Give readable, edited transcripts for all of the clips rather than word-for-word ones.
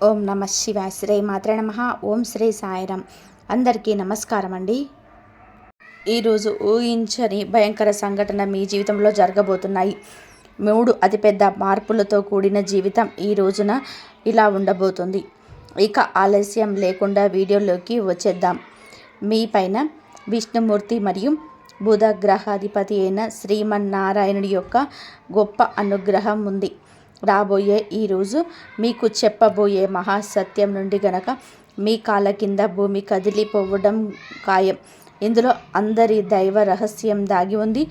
ఓం నమ శివాయ. శ్రీ మాత్రే నమః. ఓం శ్రీ సాయిరామ్. అందరికీ నమస్కారం అండి. ఈరోజు ఊహించని భయంకర సంఘటన మీ జీవితంలో జరగబోతున్నాయి. 3 అతిపెద్ద మార్పులతో కూడిన జీవితం ఈ రోజున ఇలా ఉండబోతుంది. ఇక ఆలస్యం లేకుండా వీడియోలోకి వచ్చేద్దాం. మీ పైన విష్ణుమూర్తి మరియు బుధ గ్రహాధిపతి అయిన శ్రీమన్నారాయణుడి యొక్క గొప్ప అనుగ్రహం ఉంది. రాబోయే ఈరోజు మీకు చెప్పబోయే మహాసత్యం నుండి గనక మీ కాళ్ళ కింద భూమి కదిలిపోవడం ఖాయం. ఇందులో అందరి దైవ రహస్యం దాగి ఉంది.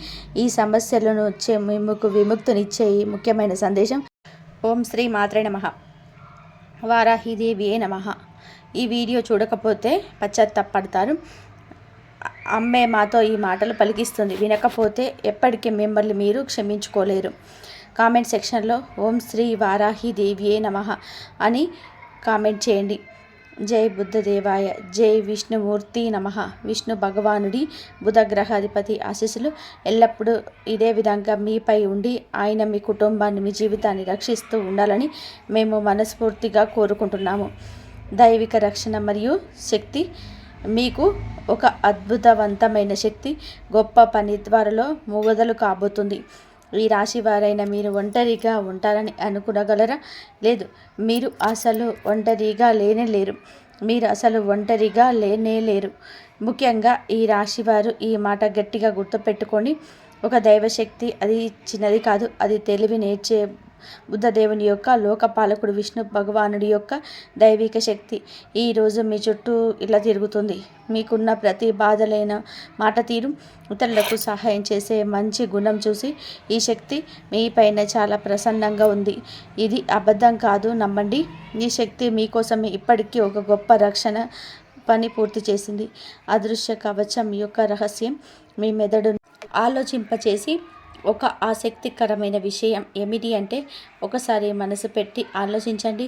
ఈ సమస్యలను వచ్చే మీకు విముక్తినిచ్చే ముఖ్యమైన సందేశం. ఓం శ్రీ మాత్రే నమః. వారాహిదేవియే నమః. ఈ వీడియో చూడకపోతే పశ్చాత్తాపడతారు. అమ్మే మాతో ఈ మాటలు పలికిస్తుంది. వినకపోతే ఎప్పటికీ మిమ్మల్ని మీరు క్షమించుకోలేరు. కామెంట్ సెక్షన్లో ఓం శ్రీ వారాహిదేవియే నమః అని కామెంట్ చేయండి. జై బుద్ధదేవాయ. జై విష్ణుమూర్తి నమః. విష్ణు భగవానుడి బుధ గ్రహాధిపతి ఆశీస్సులు ఎల్లప్పుడూ ఇదే విధంగా మీపై ఉండి ఆయన మీ కుటుంబాన్ని మీ జీవితాన్ని రక్షిస్తూ ఉండాలని మేము మనస్ఫూర్తిగా కోరుకుంటున్నాము. దైవిక రక్షణ మరియు శక్తి మీకు ఒక అద్భుతవంతమైన శక్తి, గొప్ప పని త్వరలో మొదలు కాబోతుంది. ఈ రాశి వారైన మీరు ఒంటరిగా ఉంటారని అనుకునగలరా? లేదు, మీరు అసలు ఒంటరిగా లేరు. మీరు అసలు ఒంటరిగా లేరు. ముఖ్యంగా ఈ రాశివారు ఈ మాట గట్టిగా గుర్తుపెట్టుకొని, ఒక దైవశక్తి అది చిన్నది కాదు, అది తెలివి నేర్చే బుద్ధదేవుని యొక్క లోకపాలకుడు విష్ణు భగవానుడి యొక్క దైవిక శక్తి ఈరోజు మీ చుట్టూ ఇలా తిరుగుతుంది. మీకున్న ప్రతి బాధలైన మాట తీరు, ఇతరులకు సహాయం చేసే మంచి గుణం చూసి ఈ శక్తి మీ పైన చాలా ప్రసన్నంగా ఉంది. ఇది అబద్ధం కాదు, నమ్మండి. ఈ శక్తి మీకోసమే ఇప్పటికీ ఒక గొప్ప రక్షణ పని పూర్తి చేసింది. అదృశ్య కవచం యొక్క రహస్యం మీ మెదడును ఆలోచింపచేసి ఒక ఆసక్తికరమైన విషయం ఏమిటి అంటే, ఒకసారి మనసు పెట్టి ఆలోచించండి.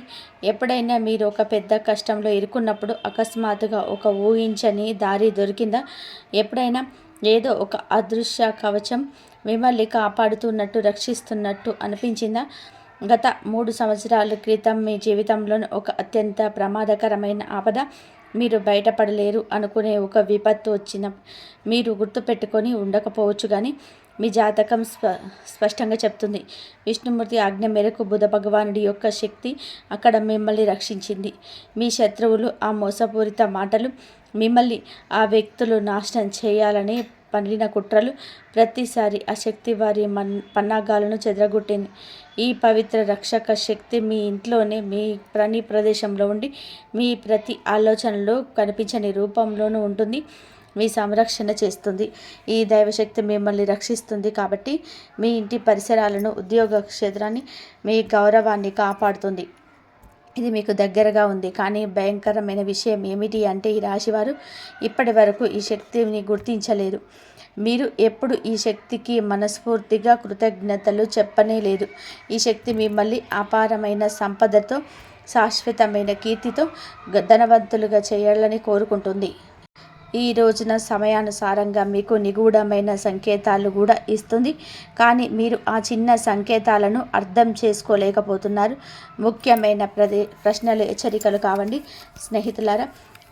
ఎప్పుడైనా మీరు ఒక పెద్ద కష్టంలో ఇరుక్కున్నప్పుడు అకస్మాత్తుగా ఒక ఊహించని దారి దొరికిందా? ఎప్పుడైనా ఏదో ఒక అదృశ్య కవచం మిమ్మల్ని కాపాడుతున్నట్టు, రక్షిస్తున్నట్టు అనిపించిందా? గత 3 సంవత్సరాల క్రితం మీ జీవితంలోని ఒక అత్యంత ప్రమాదకరమైన ఆపద, మీరు బయటపడలేరు అనుకునే ఒక విపత్తు వచ్చిన మీరు గుర్తుపెట్టుకొని ఉండకపోవచ్చు, కానీ మీ జాతకం స్పష్టంగా చెప్తుంది. విష్ణుమూర్తి ఆజ్ఞ మేరకు బుధ భగవానుడి యొక్క శక్తి అక్కడ మిమ్మల్ని రక్షించింది. మీ శత్రువులు ఆ మోసపూరిత మాటలు, మిమ్మల్ని ఆ వ్యక్తులు నాశనం చేయాలని పన్నిన కుట్రలు, ప్రతిసారి ఆ శక్తి వారి పన్నాగాలను చెదరగొట్టింది. ఈ పవిత్ర రక్షక శక్తి మీ ఇంట్లోనే, మీ ప్రతి ప్రదేశంలో ఉండి, మీ ప్రతి ఆలోచనలో కనిపించని రూపంలోనూ ఉంటుంది. మీ సంరక్షణ చేస్తుంది. ఈ దైవశక్తి మిమ్మల్ని రక్షిస్తుంది కాబట్టి మీ ఇంటి పరిసరాలను, ఉద్యోగ క్షేత్రాన్ని, మీ గౌరవాన్ని కాపాడుతుంది. ఇది మీకు దగ్గరగా ఉంది. కానీ భయంకరమైన విషయం ఏమిటి అంటే, ఈ రాశివారు ఇప్పటి వరకు ఈ శక్తిని గుర్తించలేరు. మీరు ఎప్పుడు ఈ శక్తికి మనస్ఫూర్తిగా కృతజ్ఞతలు చెప్పనే లేదు. ఈ శక్తి మిమ్మల్ని అపారమైన సంపదతో, శాశ్వతమైన కీర్తితో ధనవంతులుగా చేయాలని కోరుకుంటుంది. ఈ రోజున సమయానుసారంగా మీకు నిగూఢమైన సంకేతాలు కూడా ఇస్తుంది. కానీ మీరు ఆ చిన్న సంకేతాలను అర్థం చేసుకోలేకపోతున్నారు. ముఖ్యమైన ప్రశ్నలు, హెచ్చరికలు కావండి. స్నేహితులారా,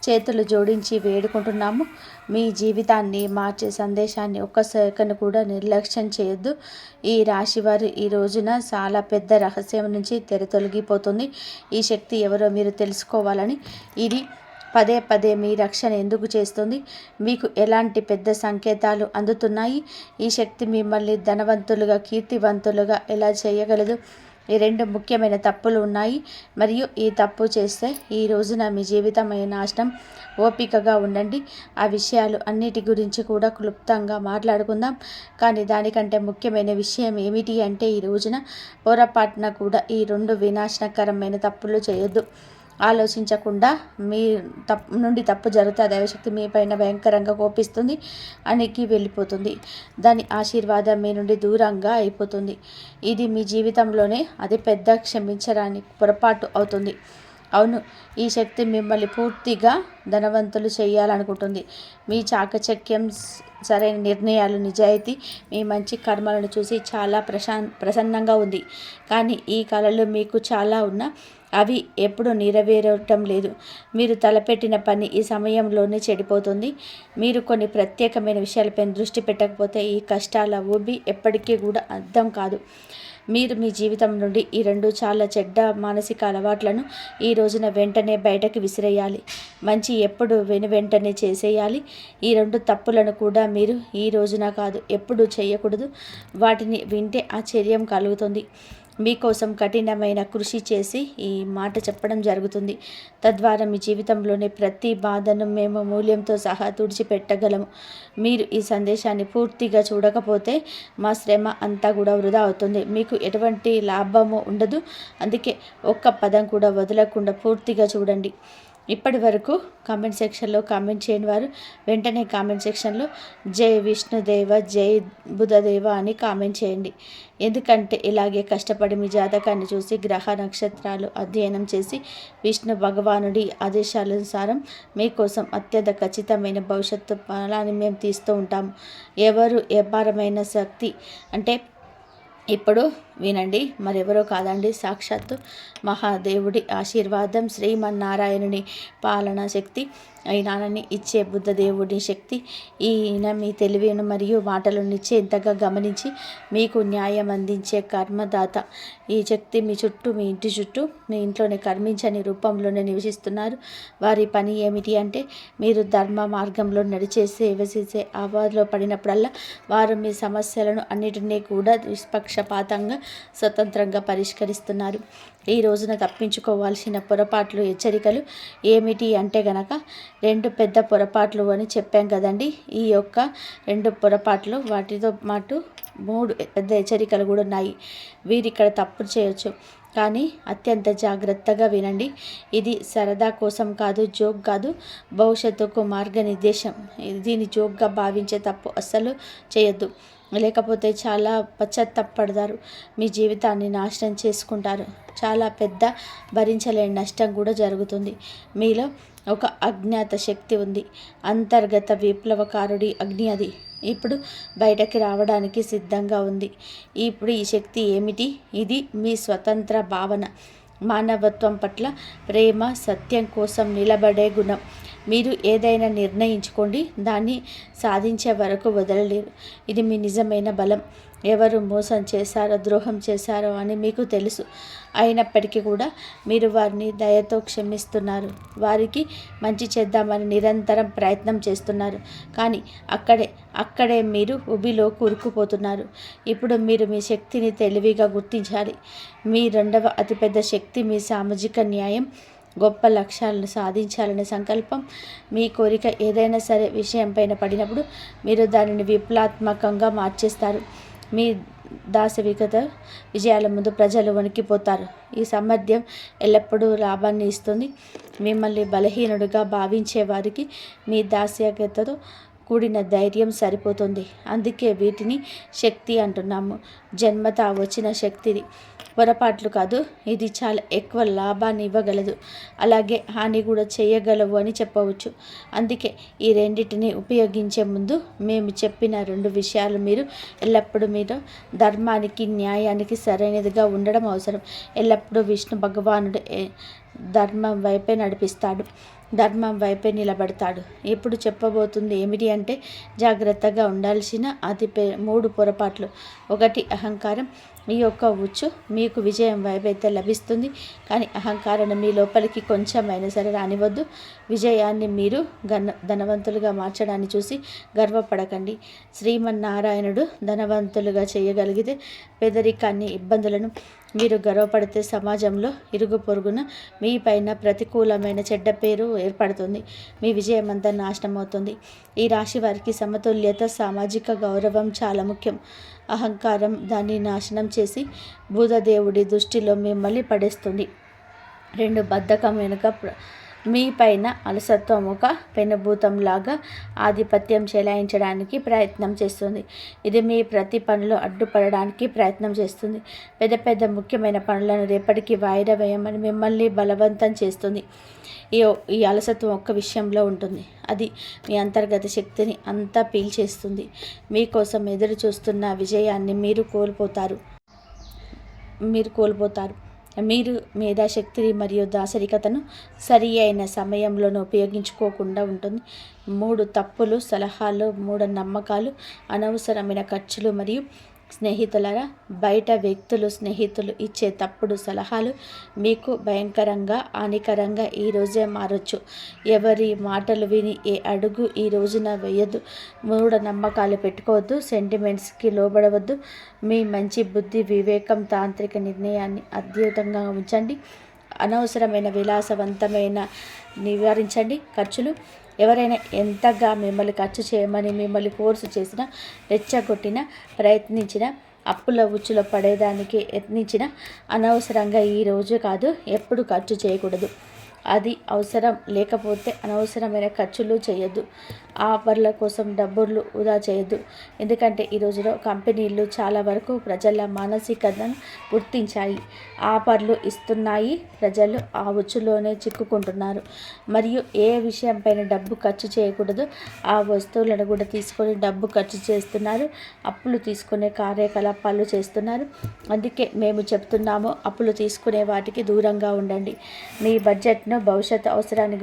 చేతులు జోడించి వేడుకుంటున్నాము. మీ జీవితాన్ని మార్చే సందేశాన్ని ఒక్క సెకను కూడా నిర్లక్ష్యం చేయొద్దు. ఈ రాశివారు ఈ రోజున చాలా పెద్ద రహస్యం నుంచి తొలగిపోతుంది. ఈ శక్తి ఎవరో మీరు తెలుసుకోవాలని ఇది పదే పదే మీ రక్షణ ఎందుకు చేస్తుంది? మీకు ఎలాంటి పెద్ద సంకేతాలు అందుతున్నాయి? ఈ శక్తి మిమ్మల్ని ధనవంతులుగా, కీర్తివంతులుగా ఎలా చేయగలదు? ఈ 2 ముఖ్యమైన తప్పులు ఉన్నాయి, మరియు ఈ తప్పు చేస్తే ఈ రోజున మీ జీవితం నాశనం. ఓపికగా ఉండండి. ఆ విషయాలు అన్నిటి గురించి కూడా క్లుప్తంగా మాట్లాడుకుందాం. కానీ దానికంటే ముఖ్యమైన విషయం ఏమిటి అంటే, ఈ రోజున పొరపాటున కూడా ఈ 2 వినాశనకరమైన తప్పులు చేయొద్దు. ఆలోచించకుండా మీ తప్పు జరిగితే దైవశక్తి మీ పైన భయంకరంగా కోపిస్తుంది, అనికి వెళ్ళిపోతుంది. దాని ఆశీర్వాదం మీ నుండి దూరంగా అయిపోతుంది. ఇది మీ జీవితంలోనే అది పెద్ద క్షమించరాని పొరపాటు అవుతుంది. అవును, ఈ శక్తి మిమ్మల్ని పూర్తిగా ధనవంతులు చేయాలనుకుంటుంది. మీ చాకచక్యం, సరైన నిర్ణయాలు, నిజాయితీ, మీ మంచి కర్మలను చూసి చాలా ప్రసన్నంగా ఉంది. కానీ ఈ కళలు మీకు చాలా ఉన్న అవి ఎప్పుడు నెరవేరటం లేదు. మీరు తలపెట్టిన పని ఈ సమయంలోనే చెడిపోతుంది. మీరు కొన్ని ప్రత్యేకమైన విషయాలపై దృష్టి పెట్టకపోతే ఈ కష్టాల ఊబి ఎప్పటికీ కూడా అర్థం కాదు. మీరు మీ జీవితం నుండి ఈ 2 చాలా చెడ్డ మానసిక అలవాట్లను ఈ రోజున వెంటనే బయటకు విసిరేయాలి. మంచి ఎప్పుడు వెంటనే చేసేయాలి. ఈ 2 తప్పులను కూడా మీరు ఈ రోజున కాదు ఎప్పుడు చేయకూడదు. వాటిని వింటే ఆశ్చర్యం కలుగుతుంది. మీకోసం కఠినమైన కృషి చేసి ఈ మాట చెప్పడం జరుగుతుంది. తద్వారా మీ జీవితంలోని ప్రతి బాధను మేము మూల్యంతో సహా తుడిచిపెట్టగలము. మీరు ఈ సందేశాన్ని పూర్తిగా చూడకపోతే మా శ్రమ అంతా కూడా వృధా అవుతుంది. మీకు ఎటువంటి లాభము ఉండదు. అందుకే ఒక్క పదం కూడా వదలకుండా పూర్తిగా చూడండి. ఇప్పటి వరకు కామెంట్ సెక్షన్లో కామెంట్ చేయని వారు వెంటనే కామెంట్ సెక్షన్లో జై విష్ణుదేవ, జై బుధదేవ అని కామెంట్ చేయండి. ఎందుకంటే ఇలాగే కష్టపడి మీ జాతకాన్ని చూసి గ్రహ నక్షత్రాలు అధ్యయనం చేసి విష్ణు భగవానుడి ఆదేశానుసారం మీకోసం అత్యంత ఖచ్చితమైన భవిష్యత్తు ఫలాన్ని మేము తీస్తూ ఉంటాము. ఎవరు ఎవ్వరమైన శక్తి అంటే ఇప్పుడు వినండి, మరెవరో కాదండి, సాక్షాత్తు మహాదేవుడి ఆశీర్వాదం, శ్రీమన్నారాయణుని పాలనా శక్తి, ఈయనని ఇచ్చే బుద్ధదేవుడి శక్తి. ఈయన మీ తెలివిని మరియు మాటలను ఇచ్చేంతగా గమనించి మీకు న్యాయం అందించే కర్మదాత. ఈ శక్తి మీ చుట్టూ, మీ ఇంటి చుట్టూ, మీ ఇంట్లోనే కర్మించని రూపంలోనే నివసిస్తున్నారు. వారి పని ఏమిటి అంటే మీరు ధర్మ మార్గంలో నడిచే సేవ చేసే ఆవాలో పడినప్పుడల్లా వారు మీ సమస్యలను అన్నిటినీ కూడా నిష్పక్షపాతంగా స్వతంత్రంగా పరిష్కరిస్తున్నారు. ఈ రోజున తప్పించుకోవాల్సిన పొరపాట్లు, హెచ్చరికలు ఏమిటి అంటే గనక 2 పెద్ద పొరపాట్లు అని చెప్పాం కదండి. ఈ యొక్క 2 పొరపాట్లు వాటితో పాటు 3 పెద్ద హెచ్చరికలు కూడా ఉన్నాయి. వీరిక్కడ తప్పు చేయొచ్చు, కానీ అత్యంత జాగ్రత్తగా వినండి. ఇది సరదా కోసం కాదు, జోక్ కాదు, భవిష్యత్తుకు మార్గనిర్దేశం. దీన్ని జోక్గా భావించే తప్పు అస్సలు చేయొద్దు. లేకపోతే చాలా పశ్చాత్తాపడతారు. మీ జీవితాన్ని నాశనం చేసుకుంటారు. చాలా పెద్ద భరించలేని నష్టం కూడా జరుగుతుంది. మీలో ఒక అజ్ఞాత శక్తి ఉంది. అంతర్గత విప్లవకారుడి అగ్ని అది ఇప్పుడు బయటకి రావడానికి సిద్ధంగా ఉంది. ఇప్పుడు ఈ శక్తి ఏమిటి? ఇది మీ స్వతంత్ర భావన, మానవత్వం పట్ల ప్రేమ, సత్యం కోసం నిలబడే గుణం. మీరు ఏదైనా నిర్ణయించుకోండి, దాన్ని సాధించే వరకు వదలలేరు. ఇది మీ నిజమైన బలం. ఎవరు మోసం చేశారో, ద్రోహం చేశారో అని మీకు తెలుసు. అయినప్పటికీ కూడా మీరు వారిని దయతో క్షమిస్తున్నారు. వారికి మంచి చేద్దామని నిరంతరం ప్రయత్నం చేస్తున్నారు. కానీ అక్కడే మీరు ఉబిలో కూరుకుపోతున్నారు. ఇప్పుడు మీరు మీ శక్తిని తెలివిగా గుర్తించాలి. మీ 2వ అతిపెద్ద శక్తి మీ సామాజిక న్యాయం, గొప్ప లక్ష్యాలను సాధించాలనే సంకల్పం. మీ కోరిక ఏదైనా సరే విషయంపైన పడినప్పుడు మీరు దానిని విప్లవాత్మకంగా మార్చేస్తారు. మీ దాసవికత విజయాల ముందు ప్రజలు వణికిపోతారు. ఈ సామర్థ్యం ఎల్లప్పుడూ లాభాన్ని ఇస్తుంది. మిమ్మల్ని బలహీనుడిగా భావించే వారికి మీ దాస్యకతతో కూడిన ధైర్యం సరిపోతుంది. అందుకే వీటిని శక్తి అంటున్నాము. జన్మతా వచ్చిన శక్తిది, పొరపాట్లు కాదు. ఇది చాలా ఎక్కువ లాభాన్ని ఇవ్వగలదు, అలాగే హాని కూడా చేయగలవు అని చెప్పవచ్చు. అందుకే ఈ రెండింటిని ఉపయోగించే ముందు మేము చెప్పిన 2 విషయాలు మీరు ఎల్లప్పుడూ మీరు ధర్మానికి, న్యాయానికి సరైనదిగా ఉండడం అవసరం. ఎల్లప్పుడూ విష్ణు భగవానుడు ధర్మం వైపే నడిపిస్తాడు, ధర్మం వైపే నిలబడతాడు. ఇప్పుడు చెప్పబోతుంది ఏమిటి అంటే జాగ్రత్తగా ఉండాల్సిన 3 పొరపాట్లు. 1 అహంకారం. ఈ యొక్క ఉచ్చు మీకు విజయం వైపైతే లభిస్తుంది, కానీ అహంకారాన్ని మీ లోపలికి కొంచెమైనా సరే రానివద్దు. విజయాన్ని మీరు ధనవంతులుగా మార్చడాన్ని చూసి గర్వపడకండి. శ్రీమన్నారాయణుడు ధనవంతులుగా చేయగలిగితే పేదరికాన్ని, ఇబ్బందులను మీరు గర్వపడితే సమాజంలో ఇరుగు పొరుగున మీ పైన ప్రతికూలమైన చెడ్డ పేరు ఏర్పడుతుంది. మీ విజయం అంతా నాశనం అవుతుంది. ఈ రాశి వారికి సమతుల్యత, సామాజిక గౌరవం చాలా ముఖ్యం. అహంకారం దాన్ని నాశనం చేసి బుధదేవుడి దృష్టిలో మిమ్మల్ని పడేస్తుంది. 2 బద్ధకం వెనుక మీ పైన అలసత్వం ఒక పెనుభూతంలాగా ఆధిపత్యం చెలాయించడానికి ప్రయత్నం చేస్తుంది. ఇది మీ ప్రతి పనిలో అడ్డుపడడానికి ప్రయత్నం చేస్తుంది. పెద్ద ముఖ్యమైన పనులను రేపటికి వాయిదా వేయమని మిమ్మల్ని బలవంతం చేస్తుంది. ఈ అలసత్వం ఒక్క విషయంలో ఉంటుంది. అది మీ అంతర్గత శక్తిని అంతా పీల్చేస్తుంది. మీకోసం ఎదురు చూస్తున్న విజయాన్ని మీరు కోల్పోతారు. మీరు మేధాశక్తిని మరియు దాసరికతను సరి అయిన సమయంలోనూ ఉపయోగించుకోకుండా ఉంటుంది. 3 తప్పులు, సలహాలు, మూఢనమ్మకాలు, అనవసరమైన ఖర్చులు మరియు స్నేహితులారా, బయట వ్యక్తులు, స్నేహితులు ఇచ్చే తప్పుడు సలహాలు మీకు భయంకరంగా హానికరంగా ఈరోజే మారొచ్చు. ఎవరి మాటలు విని ఏ అడుగు ఈ రోజున వేయద్దు. మూఢనమ్మకాలు పెట్టుకోవద్దు. సెంటిమెంట్స్కి లోబడవద్దు. మీ మంచి బుద్ధి, వివేకం, తాంత్రిక నిర్ణయాన్ని అద్భుతంగా ఉంచండి. అనవసరమైన విలాసవంతమైన నివారించండి. ఖర్చులు ఎవరైనా ఎంతగా మిమ్మల్ని ఖర్చు చేయమని మిమ్మల్ని ఫోర్స్ చేసినా, రెచ్చగొట్టినా, ప్రయత్నించిన, అప్పుల ఉచ్చులో పడేదానికి యత్నించిన అనవసరంగా ఈరోజు కాదు ఎప్పుడు ఖర్చు చేయకూడదు. అది అవసరం లేకపోతే అనవసరమైన ఖర్చులు చేయొద్దు. ఆఫర్ల కోసం డబ్బులు వృధా చేయొద్దు. ఎందుకంటే ఈ రోజులో కంపెనీలు చాలా వరకు ప్రజల మానసికతను గుర్తించాయి. ఆఫర్లు ఇస్తున్నాయి. ప్రజలు ఆ ఉచ్చులోనే చిక్కుకుంటున్నారు. మరియు ఏ విషయంపైన డబ్బు ఖర్చు చేయకూడదు ఆ వస్తువులను కూడా తీసుకొని డబ్బు ఖర్చు చేస్తున్నారు. అప్పులు తీసుకునే కార్యకలాపాలు చేస్తున్నారు. అందుకే మేము చెప్తున్నాము, అప్పులు తీసుకునే వాటికి దూరంగా ఉండండి. మీ బడ్జెట్ను భవిష్యత్ అవసరాన్ని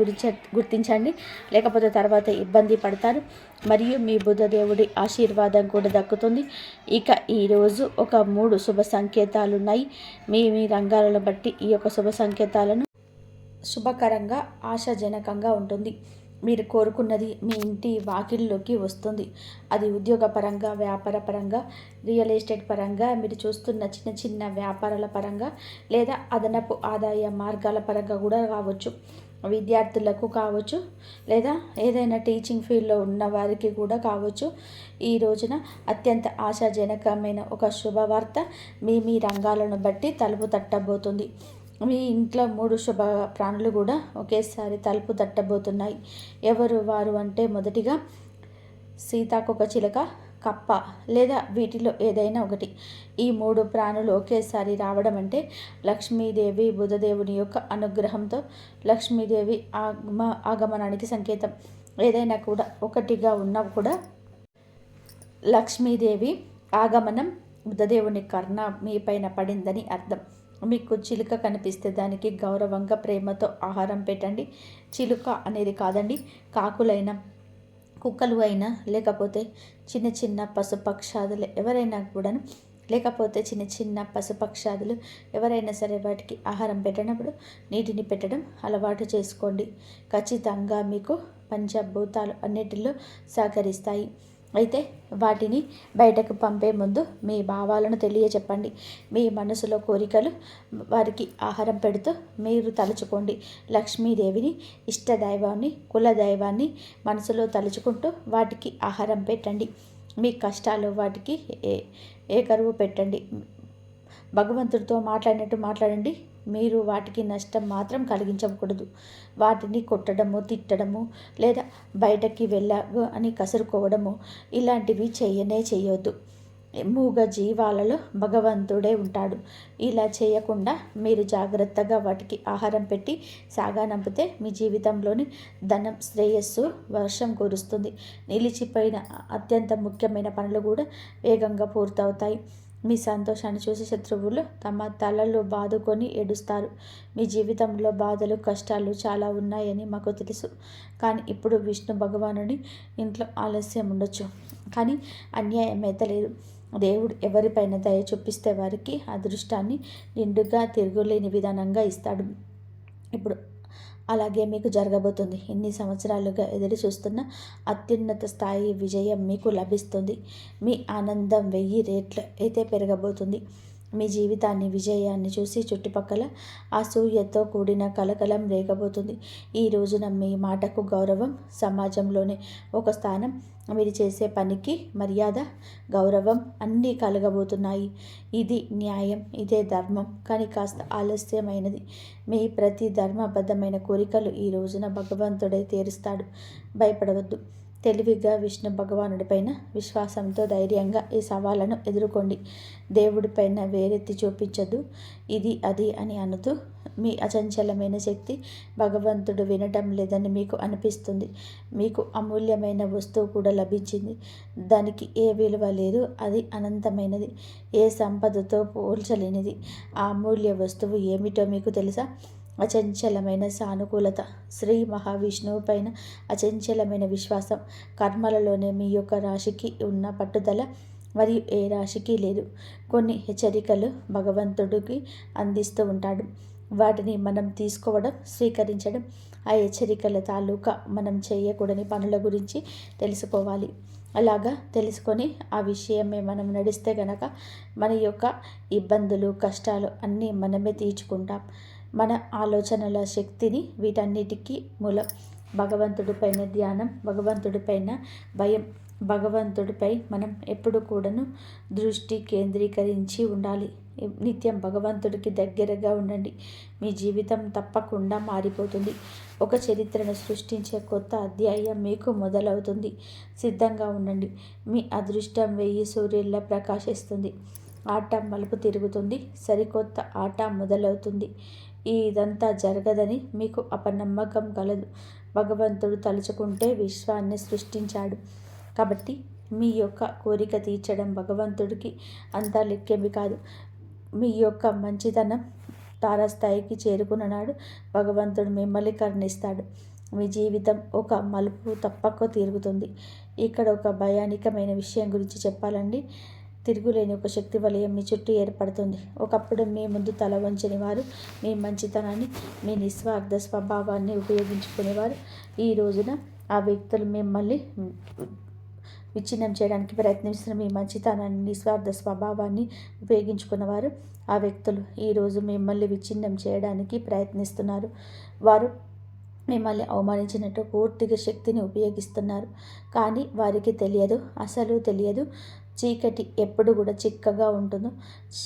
గుర్తించండి. లేకపోతే తర్వాత ఇబ్బంది పడతారు. మరియు మీ బుద్ధదేవుడి ఆశీర్వాదం కూడా దక్కుతుంది. ఇక ఈరోజు ఒక 3 శుభ సంకేతాలు ఉన్నాయి. మీ మీ రంగాలను బట్టి ఈ యొక్క శుభ సంకేతాలను శుభకరంగా, ఆశాజనకంగా ఉంటుంది. మీరు కోరుకున్నది మీ ఇంటి వాకిల్లోకి వస్తుంది. అది ఉద్యోగపరంగా, వ్యాపార పరంగా, రియల్ ఎస్టేట్ పరంగా, మీరు చూస్తున్న చిన్న చిన్న వ్యాపారాల పరంగా, లేదా అదనపు ఆదాయ మార్గాల పరంగా కూడా కావచ్చు. విద్యార్థులకు కావచ్చు, లేదా ఏదైనా టీచింగ్ ఫీల్డ్లో ఉన్న వారికి కూడా కావచ్చు. ఈ రోజున అత్యంత ఆశాజనకమైన ఒక శుభవార్త మీ మీ రంగాలను బట్టి తలుపు తట్టబోతుంది. మీ ఇంట్లో 3 శుభ ప్రాణులు కూడా ఒకేసారి తలుపు తట్టబోతున్నాయి. ఎవరు వారు అంటే, మొదటిగా సీతాకోకచిలుక, కప్ప లేదా వీటిలో ఏదైనా ఒకటి. ఈ 3 ప్రాణులు ఒకేసారి రావడం అంటే లక్ష్మీదేవి, బుధదేవుని యొక్క అనుగ్రహంతో లక్ష్మీదేవి ఆగమనానికి సంకేతం. ఏదైనా కూడా ఒకటిగా ఉన్నా కూడా లక్ష్మీదేవి ఆగమనం, బుధదేవుని కర్ణ మీ పైన పడిందని అర్థం. మీకు చిలుక కనిపిస్తే దానికి గౌరవంగా, ప్రేమతో ఆహారం పెట్టండి. చిలుక అనేది కాదండి, కాకులైనా, కుక్కలు అయినా, లేకపోతే చిన్న చిన్న పశుపక్షాదులు ఎవరైనా కూడాను, లేకపోతే చిన్న చిన్న పశుపక్షాదులు ఎవరైనా సరే వాటికి ఆహారం పెట్టినప్పుడు నీటిని పెట్టడం అలవాటు చేసుకోండి. ఖచ్చితంగా మీకు పంచభూతాలు అన్నిటిలో సహకరిస్తాయి. అయితే వాటిని బయటకు పంపే ముందు మీ భావాలను తెలియచెప్పండి. మీ మనసులో కోరికలు వారికి ఆహారం పెడుతూ మీరు తలుచుకోండి. లక్ష్మీదేవిని, ఇష్టదైవాన్ని, కులదైవాన్ని మనసులో తలుచుకుంటూ వాటికి ఆహారం పెట్టండి. మీ కష్టాలు వాటికి ఏకరువు పెట్టండి. భగవంతుడితో మాట్లాడినట్టు మాట్లాడండి. మీరు వాటికి నష్టం మాత్రం కలిగించకూడదు. వాటిని కొట్టడము, తిట్టడము, లేదా బయటకి వెళ్ళాగు అని కసురుకోవడము ఇలాంటివి చేయొద్దు. మూగ జీవాలలో భగవంతుడే ఉంటాడు. ఇలా చేయకుండా మీరు జాగ్రత్తగా వాటికి ఆహారం పెట్టి సాగనంపితే మీ జీవితంలోని ధనం, శ్రేయస్సు వర్షం కురుస్తుంది. నిలిచిపోయిన అత్యంత ముఖ్యమైన పనులు కూడా వేగంగా పూర్తవుతాయి. మీ సంతోషాన్ని చూసి శత్రువులు తమ తలలు బాదుకొని ఏడుస్తారు. మీ జీవితంలో బాధలు, కష్టాలు చాలా ఉన్నాయని మాకు తెలుసు. కానీ ఇప్పుడు విష్ణు భగవానుడి ఇంట్లో ఆలస్యం ఉండొచ్చు, కానీ అన్యాయం అయితే లేదు. దేవుడు ఎవరిపైన దయ చూపిస్తే వారికి అదృష్టాన్ని నిండుగా, తిరుగులేని విధానంగా ఇస్తాడు. ఇప్పుడు అలాగే మీకు జరగబోతుంది. ఇన్ని సంవత్సరాలుగా ఎదురు చూస్తున్న అత్యున్నత స్థాయి విజయం మీకు లభిస్తుంది. మీ ఆనందం 1000 రెట్లు అయితే పెరగబోతుంది. మీ జీవితాన్ని, విజయాన్ని చూసి చుట్టుపక్కల అసూయతో కూడిన కలకలం రేగబోతుంది. ఈ రోజున మీ మాటకు గౌరవం, సమాజంలోనే ఒక స్థానం, మీరు చేసే పనికి మర్యాద, గౌరవం అన్నీ కలగబోతున్నాయి. ఇది న్యాయం, ఇదే ధర్మం. కానీ కాస్త ఆలస్యమైనది. మీ ప్రతి ధర్మబద్ధమైన కోరికలు ఈ రోజున భగవంతుడే తీరుస్తాడు. భయపడవద్దు. తెలివిగా విష్ణు భగవానుడిపైన విశ్వాసంతో ధైర్యంగా ఈ సవాళ్ళను ఎదుర్కోండి. దేవుడిపైన వేరెత్తి చూపించద్దు. ఇది అది అని అనుతూ మీ అచంచలమైన శక్తి భగవంతుడు వినటం లేదని మీకు అనిపిస్తుంది. మీకు అమూల్యమైన వస్తువు కూడా లభించింది. దానికి ఏ విలువ లేదు. అది అనంతమైనది, ఏ సంపదతో పోల్చలేనిది. ఆ అమూల్య వస్తువు ఏమిటో మీకు తెలుసా? అచంచలమైన సానుకూలత, శ్రీ మహావిష్ణువు పైన అచంచలమైన విశ్వాసం. కర్మలలోనే మీ యొక్క రాశికి ఉన్న పట్టుదల మరియు ఏ రాశికి లేదు. కొన్ని హెచ్చరికలు భగవంతుడికి అందిస్తూ ఉంటాడు. వాటిని మనం తీసుకోవడం, స్వీకరించడం. ఆ హెచ్చరికల తాలూకా మనం చేయకూడని పనుల గురించి తెలుసుకోవాలి. అలాగా తెలుసుకొని ఆ విషయమే మనం నడిస్తే గనక మన యొక్క ఇబ్బందులు, కష్టాలు అన్నీ మనమే తీర్చుకుంటాం. మన ఆలోచనల శక్తిని వీటన్నిటికీ మూలం. భగవంతుడిపైన ధ్యానం, భగవంతుడిపైన భయం, భగవంతుడిపై మనం ఎప్పుడు కూడాను దృష్టి కేంద్రీకరించి ఉండాలి. నిత్యం భగవంతుడికి దగ్గరగా ఉండండి. మీ జీవితం తప్పకుండా మారిపోతుంది. ఒక చరిత్రను సృష్టించే కొత్త అధ్యాయం మీకు మొదలవుతుంది. సిద్ధంగా ఉండండి. మీ అదృష్టం 1000 సూర్యుల్లా ప్రకాశిస్తుంది. ఆట మలుపు తిరుగుతుంది. సరికొత్త ఆట మొదలవుతుంది. ఇదంతా జరగదని మీకు అపనమ్మకం కలదు. భగవంతుడు తలుచుకుంటే విశ్వాన్ని సృష్టించాడు. కాబట్టి మీ యొక్క కోరిక తీర్చడం భగవంతుడికి అంతా లెక్కేమి కాదు. మీ యొక్క మంచితనం తారాస్థాయికి చేరుకున్న నాడు భగవంతుడు మిమ్మల్ని కరుణిస్తాడు. మీ జీవితం ఒక మలుపు తప్పక తిరుగుతుంది. ఇక్కడ ఒక భయానకమైన విషయం గురించి చెప్పాలండి. తిరుగులేని ఒక శక్తి వలయం మీ చుట్టూ ఏర్పడుతుంది. ఒకప్పుడు మీ ముందు తల వంచని వారు, మీ మంచితనాన్ని, మీ నిస్వార్థ స్వభావాన్ని ఉపయోగించుకునేవారు. ఈ రోజున ఆ వ్యక్తులు మిమ్మల్ని విచ్ఛిన్నం చేయడానికి ప్రయత్నిస్తున్న మీ మంచితనాన్ని, నిస్వార్థ స్వభావాన్ని ఉపయోగించుకున్నవారు, ఆ వ్యక్తులు ఈరోజు మిమ్మల్ని విచ్ఛిన్నం చేయడానికి ప్రయత్నిస్తున్నారు. వారు మిమ్మల్ని అవమానించినట్టు పూర్తిగా శక్తిని ఉపయోగిస్తున్నారు. కానీ వారికి తెలియదు, అసలు తెలియదు, చీకటి ఎప్పుడు కూడా చిక్కగా ఉంటుందో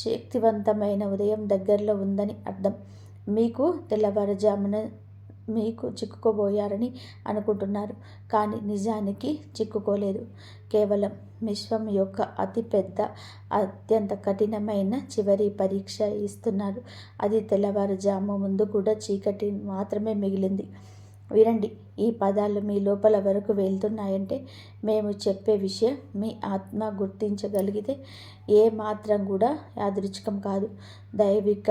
శక్తివంతమైన ఉదయం దగ్గరలో ఉందని అర్థం. మీకు తెల్లవారుజామున మీకు చిక్కుకోబోయారని అనుకుంటున్నారు, కానీ నిజానికి చిక్కుకోలేదు. కేవలం విశ్వం యొక్క అతిపెద్ద, అత్యంత కఠినమైన చివరి పరీక్ష ఇస్తున్నారు. అది తెల్లవారుజాము ముందు కూడా చీకటి మాత్రమే మిగిలింది. వినండి, ఈ పదాలు మీ లోపల వరకు వెళ్తున్నాయంటే మేము చెప్పే విషయం మీ ఆత్మ గుర్తించగలిగితే ఏ మాత్రం కూడా యాదృచ్ఛికం కాదు. దైవిక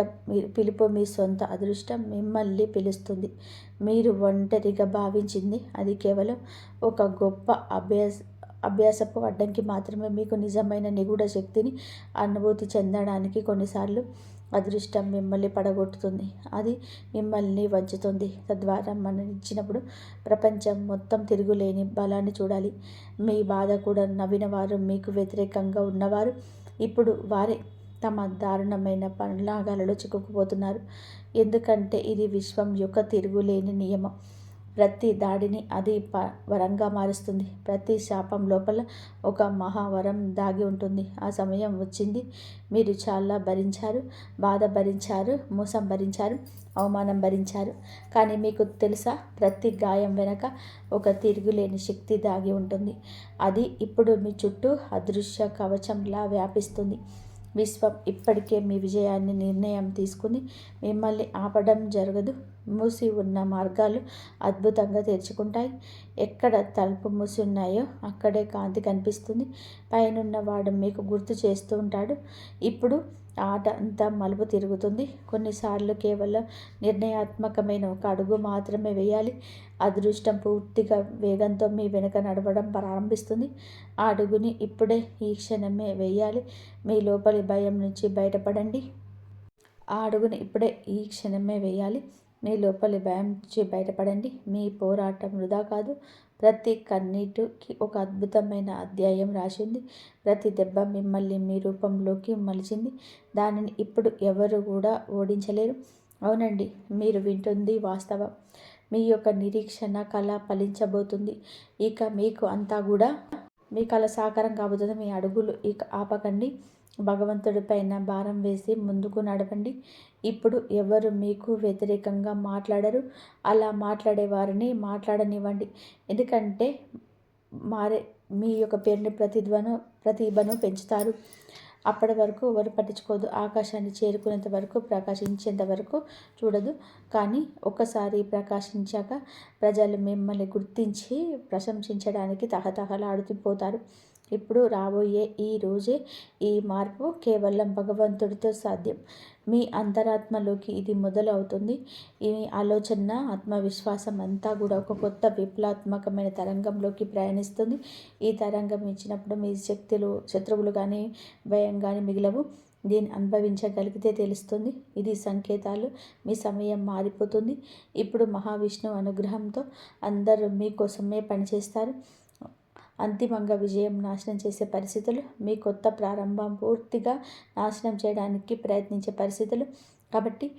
పిలుపు, మీ సొంత అదృష్టం మిమ్మల్ని పిలుస్తుంది. మీరు ఒంటరిగా భావించింది అది కేవలం ఒక గొప్ప అభ్యాసపు అడ్డంకి మాత్రమే. మీకు నిజమైన నిగూఢ శక్తిని అనుభూతి చెందడానికి కొన్నిసార్లు అదృష్టం మిమ్మల్ని పడగొట్టుతుంది. అది మిమ్మల్ని వంచుతుంది. తద్వారా మరణించినప్పుడు ప్రపంచం మొత్తం తిరుగులేని బలాన్ని చూడాలి. మీ బాధ కూడా నవ్విన వారు, మీకు వ్యతిరేకంగా ఉన్నవారు ఇప్పుడు వారే తమ దారుణమైన పన్నాగాలలో చిక్కుకుపోతున్నారు. ఎందుకంటే ఇది విశ్వం యొక్క తిరుగులేని నియమం. ప్రతి దాడిని అది వరంగా మారుస్తుంది. ప్రతి శాపం లోపల ఒక మహావరం దాగి ఉంటుంది. ఆ సమయం వచ్చింది. మీరు చాలా భరించారు, బాధ భరించారు, మోసం భరించారు, అవమానం భరించారు. కానీ మీకు తెలుసా, ప్రతి గాయం వెనక ఒక తిరుగులేని శక్తి దాగి ఉంటుంది. అది ఇప్పుడు మీ చుట్టూ అదృశ్య కవచంలా వ్యాపిస్తుంది. విశ్వం ఇప్పటికే మీ విజయాన్ని నిర్ణయం తీసుకుని మిమ్మల్ని ఆపడం జరగదు. మూసి ఉన్న మార్గాలు అద్భుతంగా తెరుచుకుంటాయి. ఎక్కడ తలుపు మూసి ఉన్నాయో అక్కడే కాంతి కనిపిస్తుంది. పైనున్న వాడు మీకు గుర్తు చేస్తూ ఉంటాడు. ఇప్పుడు ఆట అంతా మలుపు తిరుగుతుంది. కొన్నిసార్లు కేవలం నిర్ణయాత్మకమైన ఒక అడుగు మాత్రమే వేయాలి. అదృష్టం పూర్తిగా వేగంతో మీ వెనుక నడవడం ప్రారంభిస్తుంది. ఆ అడుగుని ఇప్పుడే, ఈ క్షణమే వేయాలి. మీ లోపలి భయం నుంచి బయటపడండి. ఆ అడుగుని ఇప్పుడే, ఈ క్షణమే వేయాలి. మీ లోపలి భయం నుంచి బయటపడండి. మీ పోరాటం వృధా కాదు. ప్రతి కన్నీటికి ఒక అద్భుతమైన అధ్యాయం రాసింది. ప్రతి దెబ్బ మిమ్మల్ని మీ రూపంలోకి మలిచింది. దానిని ఇప్పుడు ఎవరు కూడా ఓడించలేరు. అవునండి, మీరు వింటుంది వాస్తవం. మీ యొక్క నిరీక్షణ కళ ఫలించబోతుంది. ఇక మీకు అంతా కూడా మీ కళ సాకారం కాబోతుంది. మీ అడుగులు ఇక ఆపకండి. భగవంతుడిపైన భారం వేసి ముందుకు నడవండి. ఇప్పుడు ఎవరు మీకు వ్యతిరేకంగా మాట్లాడరు. అలా మాట్లాడే వారిని మాట్లాడనివ్వండి. ఎందుకంటే మీ యొక్క పేరుని ప్రతిభను పెంచుతారు. అప్పటి వరకు ఎవరు పట్టించుకోదు. ఆకాశాన్ని చేరుకునేంత వరకు, ప్రకాశించేంత వరకు చూడదు. కానీ ఒక్కసారి ప్రకాశించాక ప్రజలు మిమ్మల్ని గుర్తించి ప్రశంసించడానికి తహతహలాడిపోతారు. ఇప్పుడు రాబోయే ఈ రోజే ఈ మార్పు కేవలం భగవంతుడితో సాధ్యం. మీ అంతరాత్మలోకి ఇది మొదలు అవుతుంది. ఈ ఆలోచన, ఆత్మవిశ్వాసం అంతా కూడా ఒక కొత్త విప్లవాత్మకమైన తరంగంలోకి ప్రయాణిస్తుంది. ఈ తరంగం ఇచ్చినప్పుడు మీ శత్రువులు కానీ భయం కానీ మిగిలవు. దీన్ని అనుభవించగలిగితే తెలుస్తుంది. ఇది సంకేతాలు. మీ సమయం మారిపోతుంది. ఇప్పుడు మహావిష్ణువు అనుగ్రహంతో అందరూ మీకోసమే పనిచేస్తారు. అంతిమంగా విజయం నాశనం చేసే పరిస్థితులు, మీ కొత్త ప్రారంభం పూర్తిగా నాశనం చేయడానికి ప్రయత్నించే పరిస్థితులు. కాబట్టి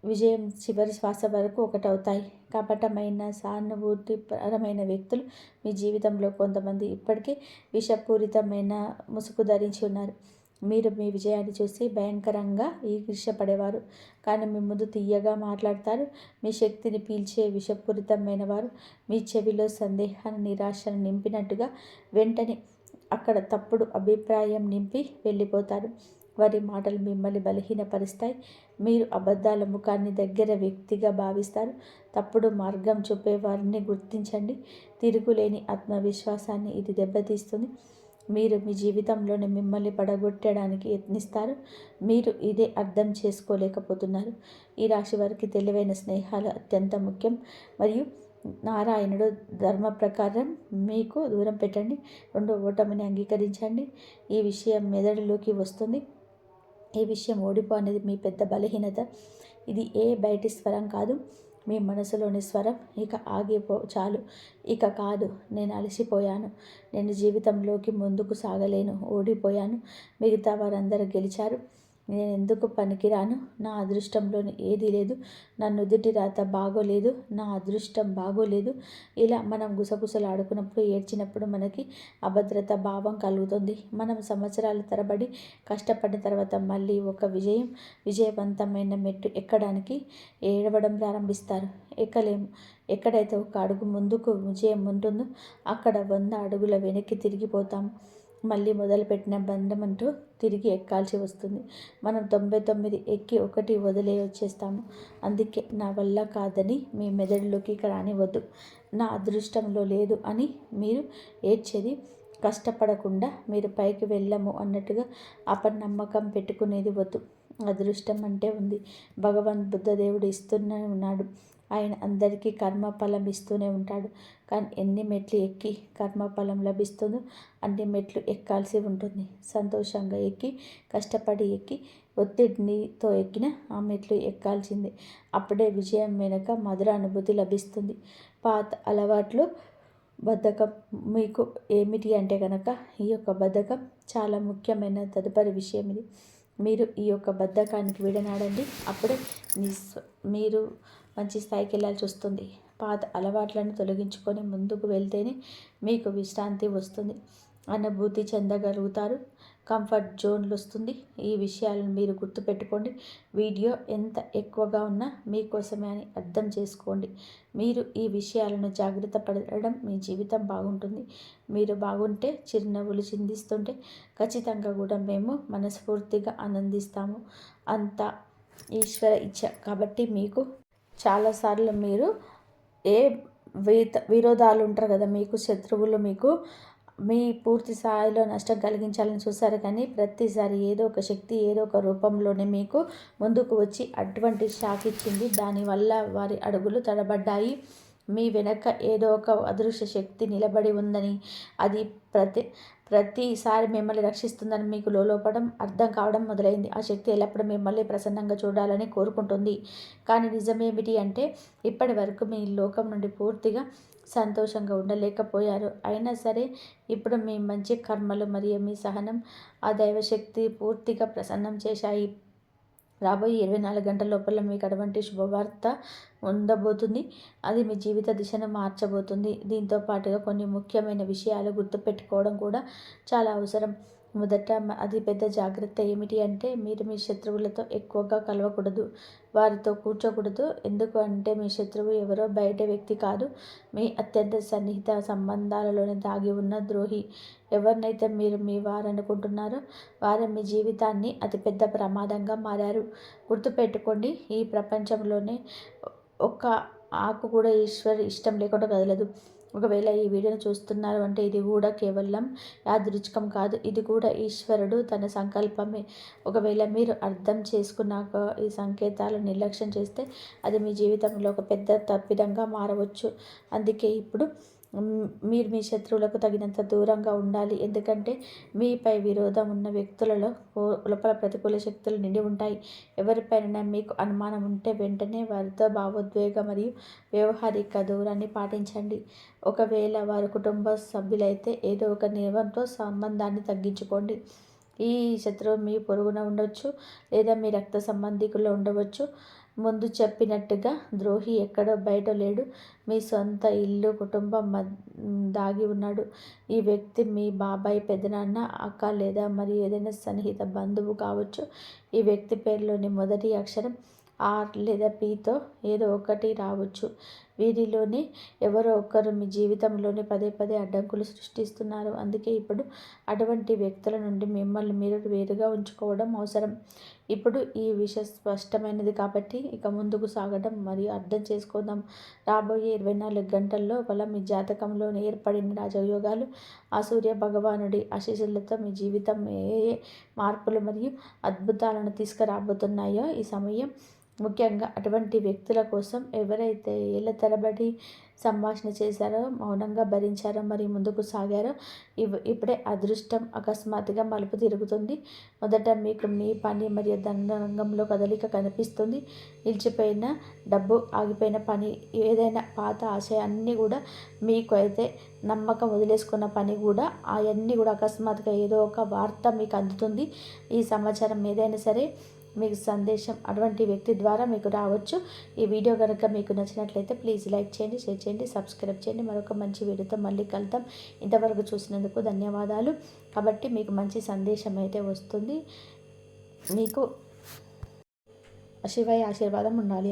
విజయం చివరి శ్వాస వరకు ఒకటవుతాయి. కపటమైన సానుభూతిపరమైన వ్యక్తులు మీ జీవితంలో కొంతమంది ఇప్పటికే విషపూరితమైన ముసుగు ధరించి ఉన్నారు. మీరు మీ విజయాన్ని చూసి భయంకరంగా ఈర్ష్యపడేవారు. కానీ మీ ముందు తీయగా మాట్లాడతారు. మీ శక్తిని పీల్చే విషపూరితమైన వారు మీ చెవిలో సందేహాన్ని, నిరాశను నింపినట్టుగా వెంటనే అక్కడ తప్పుడు అభిప్రాయం నింపి వెళ్ళిపోతారు. వారి మాటలు మిమ్మల్ని బలహీనపరుస్తాయి. మీరు అబద్ధాల ముఖాన్ని దగ్గర వ్యక్తిగా భావిస్తారు. తప్పుడు మార్గం చూపే వారిని గుర్తించండి. తిరుగులేని ఆత్మవిశ్వాసాన్ని ఇది దెబ్బతీస్తుంది. మీరు మీ జీవితంలోనే మిమ్మల్ని పడగొట్టడానికి యత్నిస్తారు. మీరు ఇదే అర్థం చేసుకోలేకపోతున్నారు. ఈ రాశి వారికి తెలివైన స్నేహాలు అత్యంత ముఖ్యం. మరియు నారాయణుడు ధర్మ ప్రకారం మీకు దూరం పెట్టండి. రెండో ఓటమిని అంగీకరించండి. ఈ విషయం మెదడులోకి వస్తుంది. ఈ విషయం ఓడిపో అనేది మీ పెద్ద బలహీనత. ఇది ఏ బయటి స్వరం కాదు, మీ మనసులోని స్వరం. ఇక చాలు, ఇక కాదు, నేను అలసిపోయాను, నేను జీవితంలోకి ముందుకు సాగలేను, ఓడిపోయాను, మిగతా వారందరూ గెలిచారు, నేను ఎందుకు పనికిరాను, నా అదృష్టంలోని ఏదీ లేదు, నా నుదుటి రాత బాగోలేదు, నా అదృష్టం బాగోలేదు. ఇలా మనం గుసగుసలాడుకున్నప్పుడు, ఏడ్చినప్పుడు మనకి అభద్రత భావం కలుగుతుంది. మనం సంవత్సరాల తరబడి కష్టపడిన తర్వాత మళ్ళీ ఒక విజయవంతమైన మెట్టు ఎక్కడానికి ఏడవడం ప్రారంభిస్తారు. ఎక్కలేము. ఎక్కడైతే ఒక అడుగు ముందుకు విజయం ఉంటుందో అక్కడ 100 అడుగుల వెనక్కి తిరిగిపోతాం. మళ్ళీ మొదలుపెట్టిన బంధమంటూ తిరిగి ఎక్కాల్సి వస్తుంది. మనం 99 ఎక్కి 1 వదిలే వచ్చేస్తాము. అందుకే నా వల్ల కాదని మీ మెదడులోకి రానివ్వద్దు. నా అదృష్టంలో లేదు అని మీరు ఏడ్చేది. కష్టపడకుండా మీరు పైకి వెళ్ళము అన్నట్టుగా అపనమ్మకం పెట్టుకునేది వద్దు. అదృష్టం అంటే ఉంది. బుద్ధదేవుడు ఇస్తూనే ఉన్నాడు. ఆయన అందరికీ కర్మఫలం ఇస్తూనే ఉంటాడు. కానీ ఎన్ని మెట్లు ఎక్కి కర్మఫలం లభిస్తుందో అన్ని మెట్లు ఎక్కాల్సి ఉంటుంది. సంతోషంగా ఎక్కి, కష్టపడి ఎక్కి, ఒత్తిడితో ఎక్కిన ఆ మెట్లు ఎక్కాల్సిందే. అప్పుడే విజయం వెనుక మధుర అనుభూతి లభిస్తుంది. పాత అలవాట్లు, బద్ధకం మీకు ఏమిటి అంటే కనుక ఈ యొక్క బద్ధకం చాలా ముఖ్యమైన తదుపరి విషయం ఇది. మీరు ఈ యొక్క బద్ధకానికి విడనాడండి. అప్పుడే మీరు మంచి స్థాయికి వెళ్ళాల్సి వస్తుంది. పాత అలవాట్లను తొలగించుకొని ముందుకు వెళ్తేనే మీకు విశ్రాంతి వస్తుంది. అనుభూతి చెందగలుగుతారు. కంఫర్ట్ జోన్లు వస్తుంది. ఈ విషయాలను మీరు గుర్తుపెట్టుకోండి. వీడియో ఎంత ఎక్కువగా ఉన్నా మీకోసమే అని అర్థం చేసుకోండి. మీరు ఈ విషయాలను జాగ్రత్త పడడం మీ జీవితం బాగుంటుంది. మీరు బాగుంటే, చిరునవ్వులు చిందిస్తుంటే ఖచ్చితంగా కూడా మేము మనస్ఫూర్తిగా ఆనందిస్తాము. అంతా ఈశ్వర ఇచ్ఛ. కాబట్టి మీకు చాలాసార్లు మీరు ఏ విరోధాలు ఉంటారు కదా, మీకు శత్రువులు మీకు మీ పూర్తి స్థాయిలో నష్టం కలిగించాలని చూస్తారు. కానీ ప్రతిసారి ఏదో ఒక శక్తి ఏదో ఒక రూపంలోనే మీకు ముందుకు వచ్చి అటువంటి షాక్ ఇచ్చింది. దానివల్ల వారి అడుగులు తడబడ్డాయి. మీ వెనక ఏదో ఒక అదృశ్య శక్తి నిలబడి ఉందని, అది ప్రతిసారి మిమ్మల్ని రక్షిస్తుందని మీకు లోపడం అర్థం కావడం మొదలైంది. ఆ శక్తి ఎల్లప్పుడూ మిమ్మల్ని ప్రసన్నంగా చూడాలని కోరుకుంటుంది. కానీ నిజమేమిటి అంటే ఇప్పటి వరకు మీ లోకం నుండి పూర్తిగా సంతోషంగా ఉండలేకపోయారు. అయినా సరే ఇప్పుడు మీ మంచి కర్మలు మరియు మీ సహనం ఆ దైవశక్తి పూర్తిగా ప్రసన్నం చేశాయి. రాబోయే 24 గంటల లోపల మీకు అటువంటి శుభవార్త ఉండబోతుంది. అది మీ జీవిత దిశను మార్చబోతుంది. దీంతో పాటుగా కొన్ని ముఖ్యమైన విషయాలు గుర్తుపెట్టుకోవడం కూడా చాలా అవసరం. మొదట అది పెద్ద జాగ్రత్త ఏమిటి అంటే మీరు మీ శత్రువులతో ఎక్కువగా కలవకూడదు, వారితో కూర్చోకూడదు. ఎందుకు అంటే మీ శత్రువు ఎవరో బయట వ్యక్తి కాదు, మీ అత్యంత సన్నిహిత సంబంధాలలోనే దాగి ఉన్న ద్రోహి. ఎవరినైతే మీరు మీ వారనుకుంటున్నారో వారు మీ జీవితాన్ని అతిపెద్ద ప్రమాదంగా మారారు. గుర్తుపెట్టుకోండి, ఈ ప్రపంచంలోనే ఒక్క ఆకు కూడా ఈశ్వర్ ఇష్టం లేకుండా కదలదు. ఒకవేళ ఈ వీడియోని చూస్తున్నారు అంటే ఇది కూడా కేవలం యాదృచ్ఛికం కాదు, ఇది కూడా ఈశ్వరుడు తన సంకల్పమే. ఒకవేళ మీరు అర్థం చేసుకున్నాక ఈ సంకేతాలు నిర్లక్ష్యం చేస్తే అది మీ జీవితంలో ఒక పెద్ద తప్పిదంగా మారవచ్చు. అందుకే ఇప్పుడు మీరు మీ శత్రువులకు తగినంత దూరంగా ఉండాలి. ఎందుకంటే మీపై విరోధం ఉన్న వ్యక్తులలో లోపల ప్రతికూల శక్తులు నిండి ఉంటాయి. ఎవరిపైన మీకు అనుమానం ఉంటే వెంటనే వారితో భావోద్వేగ మరియు వ్యవహారిక దూరాన్ని పాటించండి. ఒకవేళ వారు కుటుంబ సభ్యులైతే ఏదో ఒక నియమంతో సంబంధాన్ని తగ్గించుకోండి. ఈ శత్రువు మీ పొరుగున ఉండవచ్చు లేదా మీ రక్త సంబంధికుల్లో ఉండవచ్చు. ముందు చెప్పినట్టుగా ద్రోహి ఎక్కడో బయట లేడు, మీ సొంత ఇల్లు కుటుంబం దాగి ఉన్నాడు. ఈ వ్యక్తి మీ బాబాయ్, పెదనాన్న, అక్క లేదా మరి ఏదైనా సన్నిహిత బంధువు కావచ్చు. ఈ వ్యక్తి పేరులోని మొదటి అక్షరం ఆర్ లేదా పితో ఏదో ఒకటి రావచ్చు. వీరిలోనే ఎవరో ఒకరు మీ జీవితంలోని పదే పదే అడ్డంకులు సృష్టిస్తున్నారు. అందుకే ఇప్పుడు అటువంటి వ్యక్తుల నుండి మిమ్మల్ని మీరు వేరుగా ఉంచుకోవడం అవసరం. ఇప్పుడు ఈ విషయం స్పష్టమైనది కాబట్టి ఇక ముందుకు సాగడం మరియు అర్థం చేసుకుందాం. రాబోయే 24 గంటల్లో మీ జాతకంలో ఏర్పడిన రాజయోగాలు, ఆ సూర్య భగవానుడి ఆశీస్సులతో మీ జీవితం ఏ మార్పులు మరియు అద్భుతాలను తీసుకురాబోతున్నాయో. ఈ సమయం ముఖ్యంగా అటువంటి వ్యక్తుల కోసం ఎవరైతే ఏళ్ల తరబడి సంభాషణ చేశారో, మౌనంగా భరించారో మరియు ముందుకు సాగారో, ఇప్పుడే అదృష్టం అకస్మాత్తుగా మలుపు తిరుగుతుంది. మొదట మీకు మీ పని మరియు ధన రంగంలో కదలిక కనిపిస్తుంది. నిలిచిపోయిన డబ్బు, ఆగిపోయిన పని, ఏదైనా పాత ఆశయాన్ని కూడా, మీకు అయితే నమ్మకం వదిలేసుకున్న పని కూడా, అవన్నీ కూడా అకస్మాత్తుగా ఏదో ఒక వార్త మీకు అందుతుంది. ఈ సమాచారం ఏదైనా సరే మీకు సందేశం అటువంటి వ్యక్తి ద్వారా మీకు రావచ్చు. ఈ వీడియో కనుక మీకు నచ్చినట్లయితే ప్లీజ్ లైక్ చేయండి, షేర్ చేయండి, సబ్స్క్రైబ్ చేయండి. మరొక మంచి వీడియోతో మళ్ళీ కలుద్దాం. ఇంతవరకు చూసినందుకు ధన్యవాదాలు. కాబట్టి మీకు మంచి సందేశం అయితే వస్తుంది. మీకు శివయ్య ఆశీర్వాదం ఉండాలి.